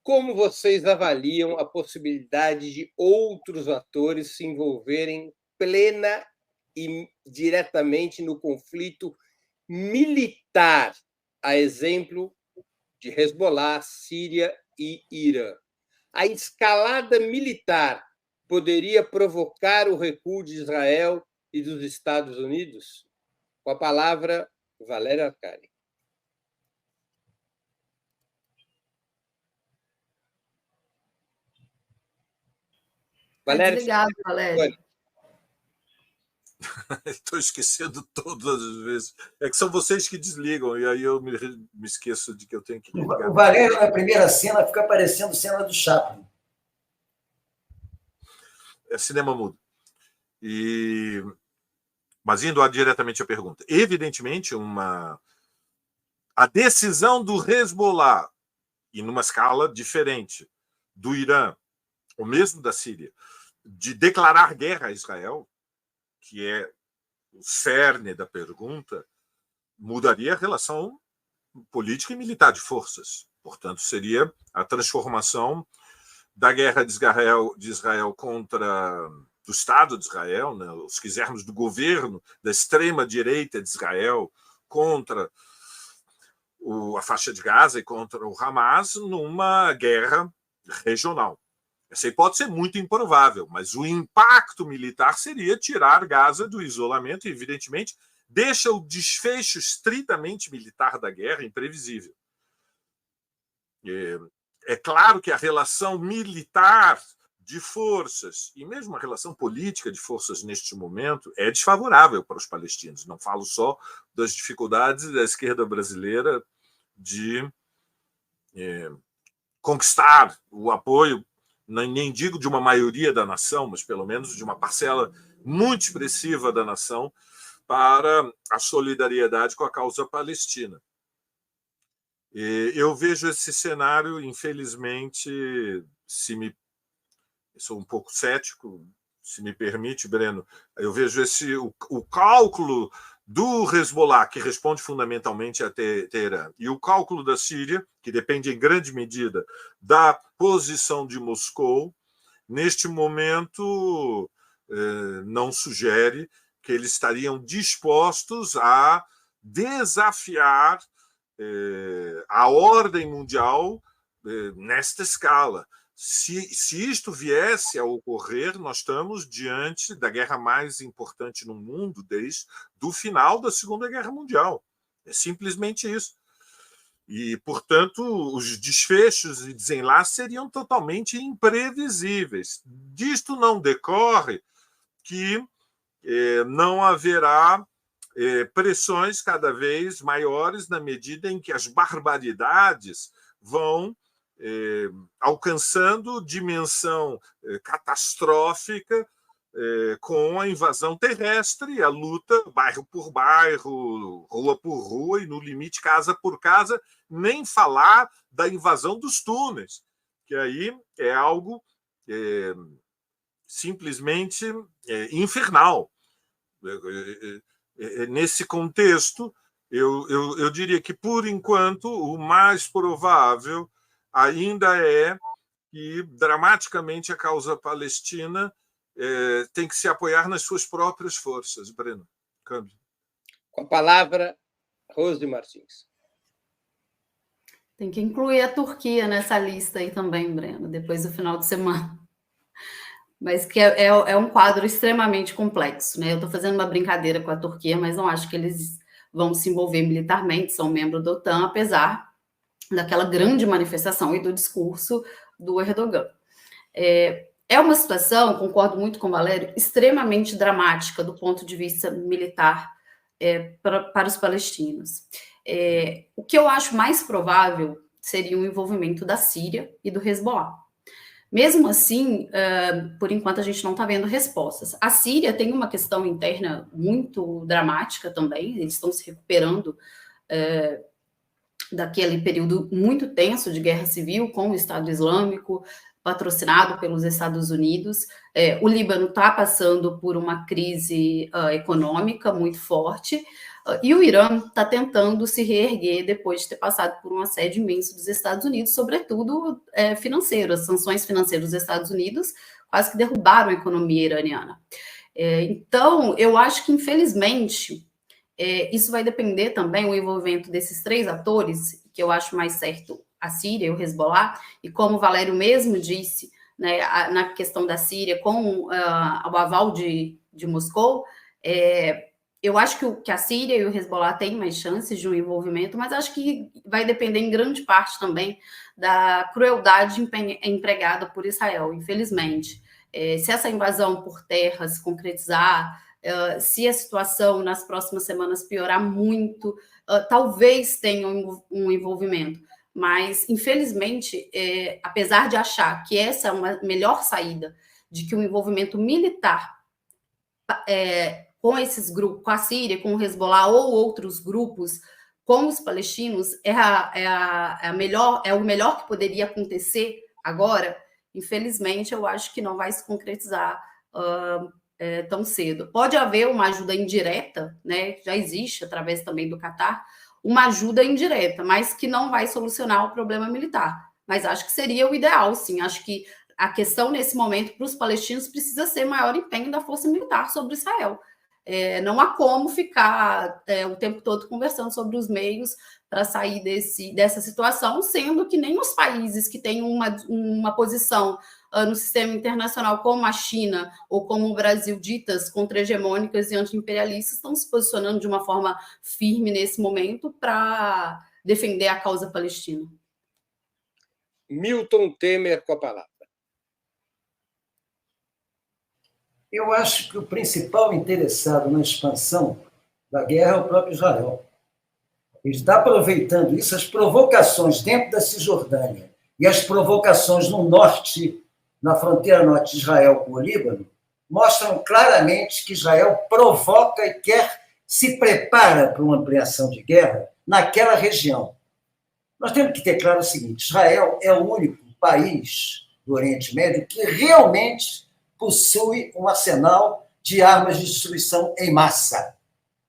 como vocês avaliam a possibilidade de outros atores se envolverem plena e diretamente no conflito militar, a exemplo de Hezbollah, Síria e Irã? A escalada militar poderia provocar o recuo de Israel e dos Estados Unidos? Com a palavra, Valéria Arcari. Valéria, desligado, Valéria. Estou esquecendo todas as vezes. É que são vocês que desligam, e aí eu me esqueço de que eu tenho que ligar. O Valério, na primeira cena, fica parecendo cena do Chaplin. É cinema mudo. Mas indo diretamente à pergunta. Evidentemente, a decisão do Hezbollah, e numa escala diferente do Irã, ou mesmo da Síria, de declarar guerra a Israel, que é o cerne da pergunta, mudaria a relação política e militar de forças. Portanto, seria a transformação da guerra de Israel contra do Estado de Israel, né, se quisermos, do governo da extrema-direita de Israel contra a faixa de Gaza e contra o Hamas, numa guerra regional. Essa hipótese é muito improvável, mas o impacto militar seria tirar Gaza do isolamento e, evidentemente, deixa o desfecho estritamente militar da guerra imprevisível. É claro que a relação militar de forças e mesmo a relação política de forças neste momento é desfavorável para os palestinos. Não falo só das dificuldades da esquerda brasileira de conquistar o apoio, nem digo de uma maioria da nação, mas pelo menos de uma parcela muito expressiva da nação para a solidariedade com a causa palestina. Eu vejo esse cenário, infelizmente, sou um pouco cético, se me permite, Breno, eu vejo o cálculo do Hezbollah, que responde fundamentalmente a Teherã, e o cálculo da Síria, que depende em grande medida da posição de Moscou, neste momento não sugere que eles estariam dispostos a desafiar a ordem mundial nesta escala. Se isto viesse a ocorrer, nós estamos diante da guerra mais importante no mundo desde o final da Segunda Guerra Mundial. É simplesmente isso. E, portanto, os desfechos e desenlaces seriam totalmente imprevisíveis. Disto não decorre que não haverá pressões cada vez maiores na medida em que as barbaridades vão alcançando dimensão catastrófica com a invasão terrestre, a luta bairro por bairro, rua por rua e, no limite, casa por casa, nem falar da invasão dos túneis, que aí é algo simplesmente infernal. Nesse contexto, eu diria que, por enquanto, o mais provável ainda é que, dramaticamente, a causa palestina tem que se apoiar nas suas próprias forças. Breno, câmbio. Com a palavra, Rose Martins. Tem que incluir a Turquia nessa lista aí também, Breno, depois do final de semana. Mas que é um quadro extremamente complexo, né? Eu estou fazendo uma brincadeira com a Turquia, mas não acho que eles vão se envolver militarmente, são membros da OTAN, apesar daquela grande manifestação e do discurso do Erdogan. É uma situação, concordo muito com o Valério, extremamente dramática do ponto de vista militar para os palestinos. O que eu acho mais provável seria o envolvimento da Síria e do Hezbollah. Mesmo assim, por enquanto a gente não está vendo respostas. A Síria tem uma questão interna muito dramática também, eles estão se recuperando daquele período muito tenso de guerra civil com o Estado Islâmico, patrocinado pelos Estados Unidos. O Líbano está passando por uma crise econômica muito forte. E o Irã está tentando se reerguer depois de ter passado por um assédio imenso dos Estados Unidos, sobretudo financeiro. As sanções financeiras dos Estados Unidos quase que derrubaram a economia iraniana. Então, eu acho que, infelizmente, isso vai depender também do envolvimento desses 3 atores, que eu acho mais certo a Síria e o Hezbollah, e como o Valério mesmo disse, né, na questão da Síria, com o aval de Moscou, eu acho que a Síria e o Hezbollah têm mais chances de um envolvimento, mas acho que vai depender em grande parte também da crueldade empregada por Israel, infelizmente. Se essa invasão por terra se concretizar, se a situação nas próximas semanas piorar muito, talvez tenha um envolvimento. Mas, infelizmente, apesar de achar que essa é uma melhor saída, de que o envolvimento militar com esses grupos, com a Síria, com o Hezbollah ou outros grupos, com os palestinos, o melhor que poderia acontecer agora, infelizmente, eu acho que não vai se concretizar tão cedo. Pode haver uma ajuda indireta, né? Já existe, através também do Catar, uma ajuda indireta, mas que não vai solucionar o problema militar. Mas acho que seria o ideal, sim. Acho que a questão, nesse momento, para os palestinos, precisa ser maior empenho da força militar sobre Israel. Não há como ficar o tempo todo conversando sobre os meios para sair dessa situação, sendo que nem os países que têm uma posição no sistema internacional, como a China ou como o Brasil, ditas contra-hegemônicas e anti-imperialistas, estão se posicionando de uma forma firme nesse momento para defender a causa palestina. Milton Temer com a palavra. Eu acho que o principal interessado na expansão da guerra é o próprio Israel. Ele está aproveitando isso, as provocações dentro da Cisjordânia e as provocações no norte, na fronteira norte de Israel com o Líbano, mostram claramente que Israel provoca e se prepara para uma ampliação de guerra naquela região. Nós temos que ter claro o seguinte: Israel é o único país do Oriente Médio que realmente possui um arsenal de armas de destruição em massa,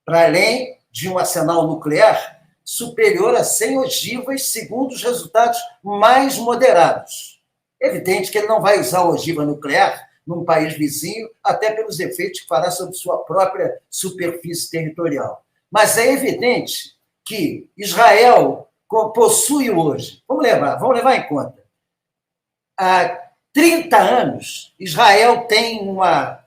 para além de um arsenal nuclear superior a 100 ogivas, segundo os resultados mais moderados. É evidente que ele não vai usar ogiva nuclear num país vizinho, até pelos efeitos que fará sobre sua própria superfície territorial. Mas é evidente que Israel possui hoje, vamos levar em conta, há 30 anos, Israel tem uma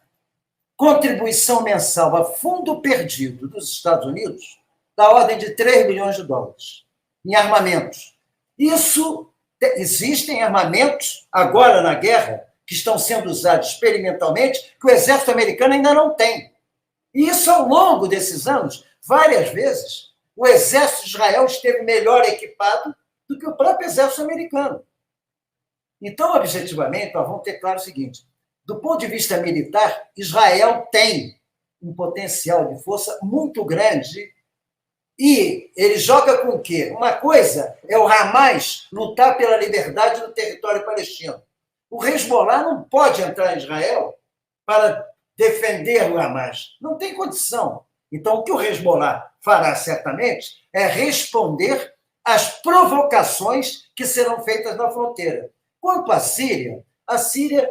contribuição mensal a fundo perdido dos Estados Unidos da ordem de 3 bilhões de dólares em armamentos. Existem armamentos, agora na guerra, que estão sendo usados experimentalmente, que o exército americano ainda não tem. E isso, ao longo desses anos, várias vezes, o exército de Israel esteve melhor equipado do que o próprio exército americano. Então, objetivamente, nós vamos ter claro o seguinte: do ponto de vista militar, Israel tem um potencial de força muito grande e ele joga com o quê? Uma coisa é o Hamas lutar pela liberdade no território palestino. O Hezbollah não pode entrar em Israel para defender o Hamas. Não tem condição. Então, o que o Hezbollah fará certamente é responder às provocações que serão feitas na fronteira. Quanto à Síria,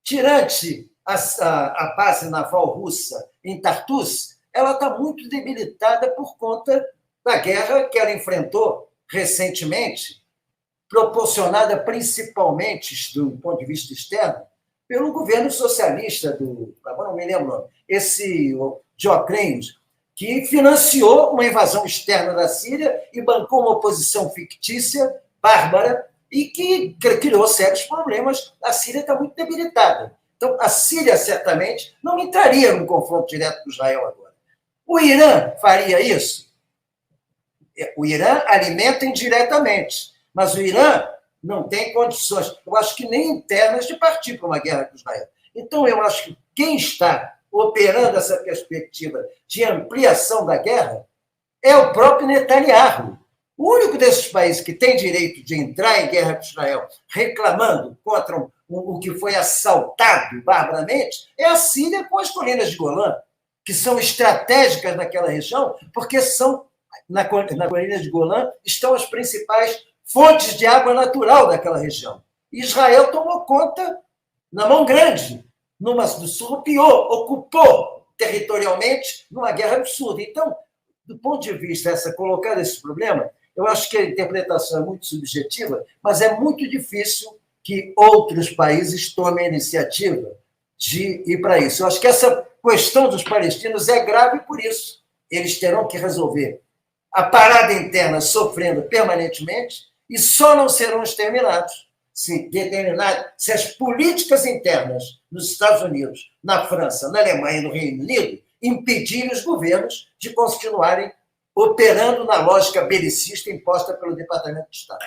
tirante a base naval russa em Tartus, ela está muito debilitada por conta da guerra que ela enfrentou recentemente, proporcionada principalmente, do ponto de vista externo, pelo governo socialista agora não me lembro, esse Dioclênios, que financiou uma invasão externa da Síria e bancou uma oposição fictícia, bárbara, e que criou sérios problemas. A Síria está muito debilitada. Então, a Síria, certamente, não entraria num confronto direto com Israel agora. O Irã faria isso? O Irã alimenta indiretamente, mas o Irã não tem condições, eu acho que nem internas, de partir para uma guerra com Israel. Então, eu acho que quem está operando essa perspectiva de ampliação da guerra é o próprio Netanyahu. O único desses países que tem direito de entrar em guerra com Israel reclamando contra o que foi assaltado barbaramente é a Síria com as colinas de Golã, que são estratégicas naquela região, porque na colina de Golã estão as principais fontes de água natural daquela região. Israel tomou conta na mão grande, surrupiou, ocupou territorialmente numa guerra absurda. Então, do ponto de vista colocar esse problema, eu acho que a interpretação é muito subjetiva, mas é muito difícil que outros países tomem a iniciativa de ir para isso. Eu acho que essa questão dos palestinos é grave por isso. Eles terão que resolver a parada interna sofrendo permanentemente e só não serão exterminados se as políticas internas nos Estados Unidos, na França, na Alemanha e no Reino Unido impedirem os governos de continuarem operando na lógica belicista imposta pelo Departamento de Estado.